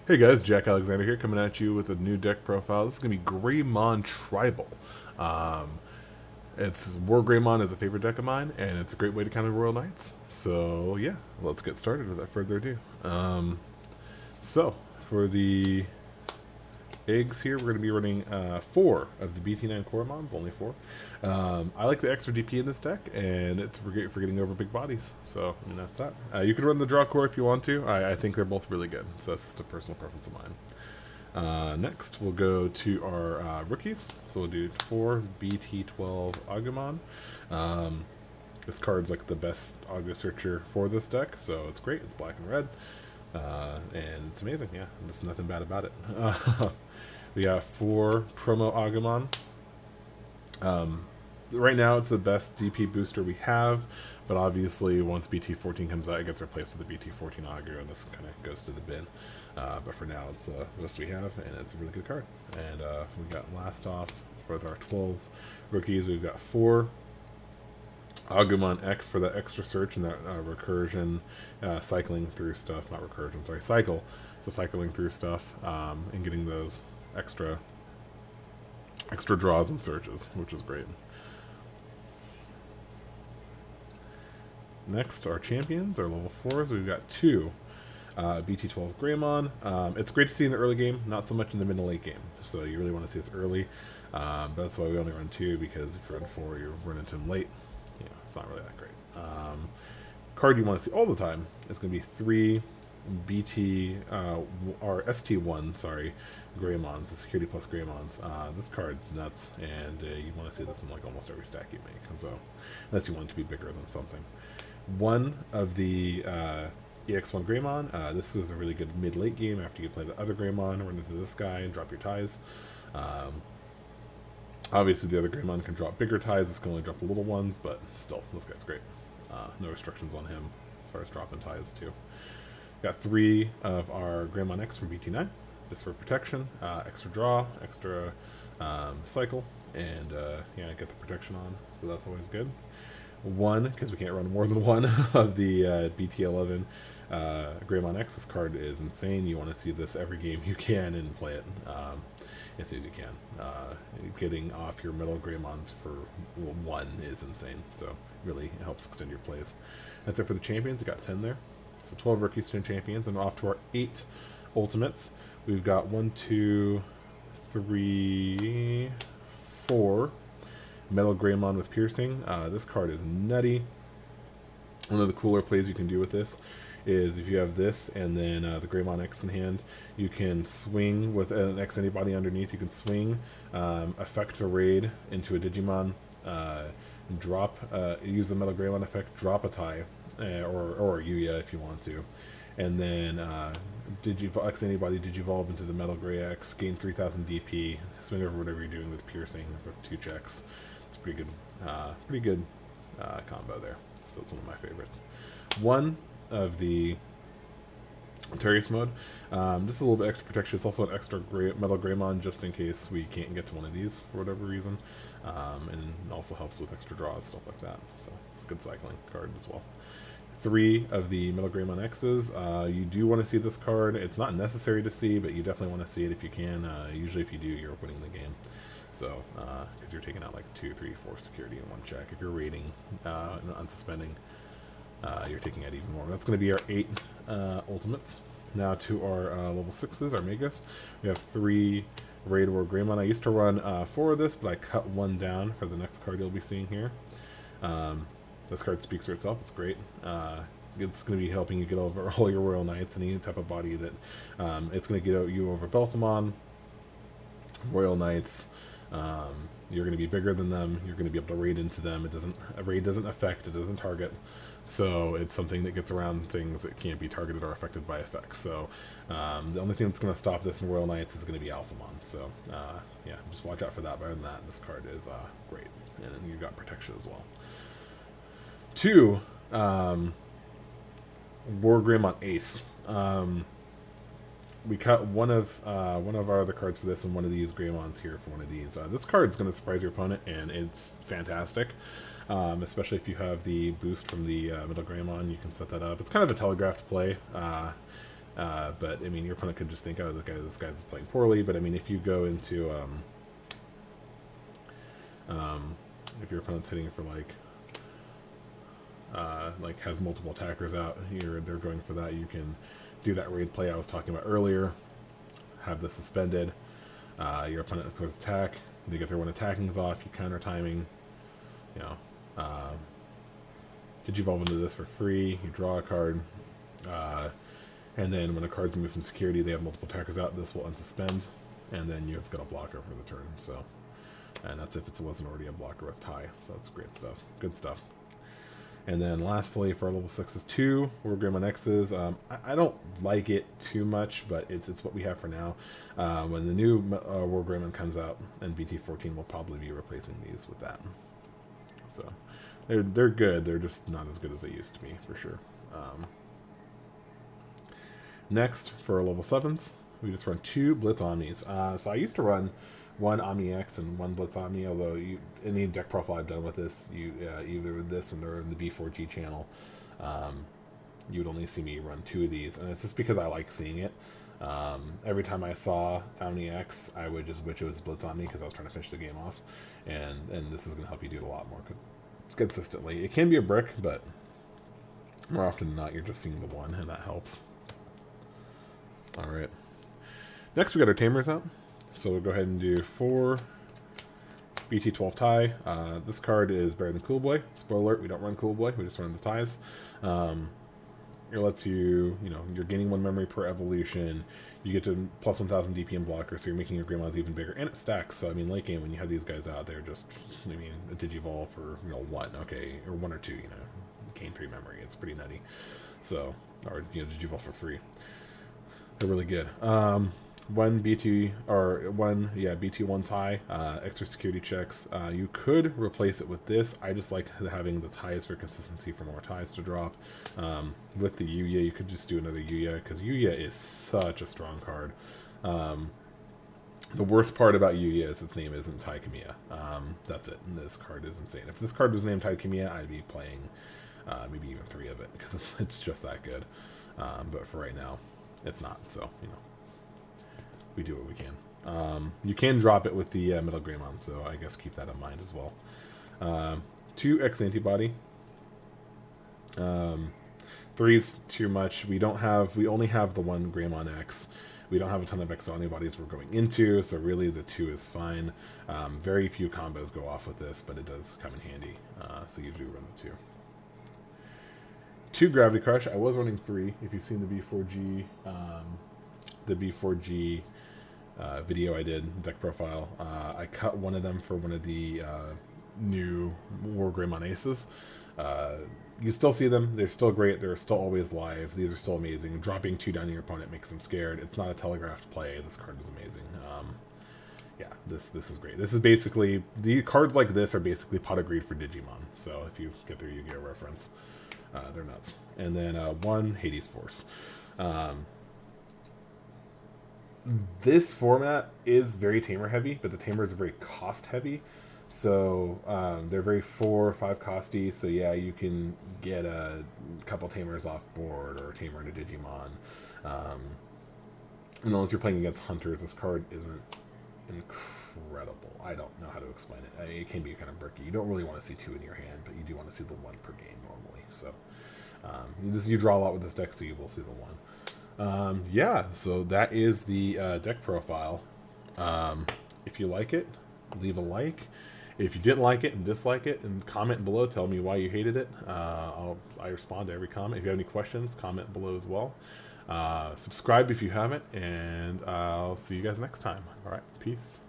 Hey guys, Jack Alexander here, coming at you with a new deck profile. This is going to be Greymon Tribal. Um, it's WarGreymon is a favorite deck of mine, and it's a great way to counter Royal Knights. So yeah, let's get started without further ado. So for the eggs here, we're going to be running 4 of the BT-9 Coromons, only 4. I like the extra DP in this deck, and it's great for getting over big bodies. So, I mean, that's that. You could run the draw core if you want to. I think they're both really good, so it's just a personal preference of mine. Next, we'll go to our rookies. So we'll do 4 BT-12 Agumon. This card's like the best Auga Searcher for this deck, so it's great. It's black and red. And it's amazing, yeah. There's nothing bad about it. We got 4 Promo Agumon. Right now, it's the best DP booster we have, but obviously, once BT-14 comes out, it gets replaced with the BT-14 Agu, and this kind of goes to the bin. But for now, it's the best we have, and it's a really good card. And we got last off for our 12 rookies. We've got 4 Agumon X for that extra search and that recursion, cycling through stuff. Not recursion, sorry, cycle. So cycling through stuff and getting those extra draws and searches, which is great. Next, our champions, our level 4s. We've got 2 BT-12 Greymon. It's great to see in the early game, not so much in the mid and late game. So you really want to see this early. But that's why we only run 2, because if you run 4, you run into them late. Yeah, it's not really that great. Card you want to see all the time is going to be 3 BT or ST1, sorry, Greymons, the Security Plus Greymons. This card's nuts, and you want to see this in like almost every stack you make. So, unless you want it to be bigger than something. One of the EX1 Greymon. This is a really good mid-late game after you play the other Greymon, run into this guy and drop your ties. Obviously, the other Greymon can drop bigger ties. This can only drop the little ones, but still, this guy's great. No restrictions on him as far as dropping ties, too. Got 3 of our Greymon X from BT-9, just for protection, extra draw, extra cycle, and yeah, get the protection on, so that's always good. 1, because we can't run more than 1 of the BT-11 Greymon X. This card is insane. You want to see this every game you can and play it as soon as you can. Getting off your middle Greymons for 1 is insane, so really helps extend your plays. That's it for the champions. We got 10 there. So 12 rookies, 10 champions, and off to our 8 ultimates. We've got 1, 2, 3, 4 Metal Greymon with Piercing. This card is nutty. One of the cooler plays you can do with this is if you have this and then the Greymon X in hand, you can swing with an X anybody underneath. You can swing, effect a raid into a Digimon, drop, use the Metal Greymon effect, drop a tie, or a Yuya if you want to, and then X anybody Digivolve into the Metal Grey X, gain 3000 DP, swing over whatever you're doing with Piercing for 2 checks. It's pretty good combo there. So it's one of my favorites. 1 of the Terrace mode. Just a little bit extra protection. It's also an extra Metal Greymon just in case we can't get to one of these for whatever reason. And also helps with extra draws, stuff like that. So good cycling card as well. 3 of the Metal Greymon X's. You do want to see this card. It's not necessary to see, but you definitely want to see it if you can. Usually if you do, you're winning the game. So, because you're taking out like 2, 3, 4 security in 1 check. If you're raiding and unsuspending, you're taking out even more. That's going to be our 8 ultimates. Now to our level 6s, our Megas. We have 3 Raid WarGreymon. I used to run 4 of this, but I cut 1 down for the next card you'll be seeing here. This card speaks for itself. It's great. It's going to be helping you get over all your Royal Knights and any type of body that it's going to get you over Belthamon, Royal Knights. You're going to be bigger than them. You're going to be able to raid into them. A raid doesn't affect. It doesn't target. So it's something that gets around things that can't be targeted or affected by effects. So the only thing that's going to stop this in Royal Knights is going to be Alphamon. So yeah, just watch out for that. But other than that, this card is great, and you got protection as well. 2 WarGreymon Ace. We cut one of our other cards for this and one of these Greymons here for one of these. This card's going to surprise your opponent, and it's fantastic. Especially if you have the boost from the Metal Greymon, you can set that up. It's kind of a telegraphed play. But I mean, your opponent could just think, oh, this guy's playing poorly. But I mean, if you go into if your opponent's hitting for like has multiple attackers out here, they're going for that, you can do that raid play I was talking about earlier. Have this suspended. Your opponent goes attack. They get their one attackings off. You counter timing. You know, Digivolve into this for free. You draw a card. And then when a card's moved from security, they have multiple attackers out. This will unsuspend, and then you've got a blocker for the turn. So, and that's if it wasn't already a blocker with tie. So that's great stuff. Good stuff. And then lastly, for our level 6 is 2 WarGreymon X's. I don't like it too much, but it's what we have for now. When the new WarGreymon comes out, and BT-14 will probably be replacing these with that. So they're good. They're just not as good as they used to be, for sure. Next, for our level 7s, we just run 2 Blitz Omnis. So I used to run 1 Omni X and 1 Blitz Omni, although any deck profile I've done with this, either with this or in the B4G channel, you would only see me run 2 of these, and it's just because I like seeing it. Every time I saw Omni X, I would just wish it was Blitz Omni because I was trying to finish the game off, and this is going to help you do it a lot more consistently. It can be a brick, but more often than not, you're just seeing the 1, and that helps. Alright. Next, we got our Tamers out. So we'll go ahead and do 4 BT-12 tie. This card is better than Cool Boy. Spoiler alert, we don't run Cool Boy, we just run the ties. It lets you, you're gaining 1 memory per evolution. You get to plus 1000 DP and blocker, so you're making your Greymons even bigger. And it stacks, so I mean, late game, when you have these guys out, they're just, a Digivolve for, 1, okay, or 1 or 2, gain 3 memory. It's pretty nutty. So, or, Digivolve for free. They're really good. 1 BT1 tie, extra security checks. You could replace it with this. I just like having the ties for consistency for more ties to drop. With the Yuya, you could just do another Yuya, because Yuya is such a strong card. The worst part about Yuya is its name isn't Tai Kamiya. That's it. And this card is insane. If this card was named Tai Kamiya, I'd be playing maybe even 3 of it, because it's just that good. But for right now, it's not. So, we do what we can. You can drop it with the Metal Greymon, so I guess keep that in mind as well. 2 X antibody. 3's too much. We only have the 1 Greymon X. We don't have a ton of X antibodies we're going into, so really the 2 is fine. Very few combos go off with this, but it does come in handy. So you do run the 2. 2 Gravity Crush. I was running 3. If you've seen the B4G video I did, deck profile, I cut one of them for one of the new WarGreymon Aces. You still see them. They're still great. They're still always live. These are still amazing. Dropping 2 down to your opponent makes them scared. It's not a telegraphed play. This card is amazing. Yeah, this is great. This is basically, the cards like this are basically Pot of Greed for Digimon. So if you get their Yu-Gi-Oh reference, they're nuts. And then 1 Hades Force. This format is very tamer heavy, but the tamers are very cost heavy. So they're very 4 or 5 costy. So yeah, you can get a couple tamers off board or a tamer into Digimon. And unless you're playing against hunters, this card isn't incredible. I don't know how to explain it. It can be kind of bricky. You don't really want to see 2 in your hand, but you do want to see the 1 per game normally. So you draw a lot with this deck, so you will see the 1. Yeah, so that is the deck profile. If you like it, leave a like. If you didn't like it and dislike it, and comment below, tell me why you hated it. I respond to every comment. If you have any questions, comment below as well. Subscribe if you haven't, and I'll see you guys next time. All right, peace.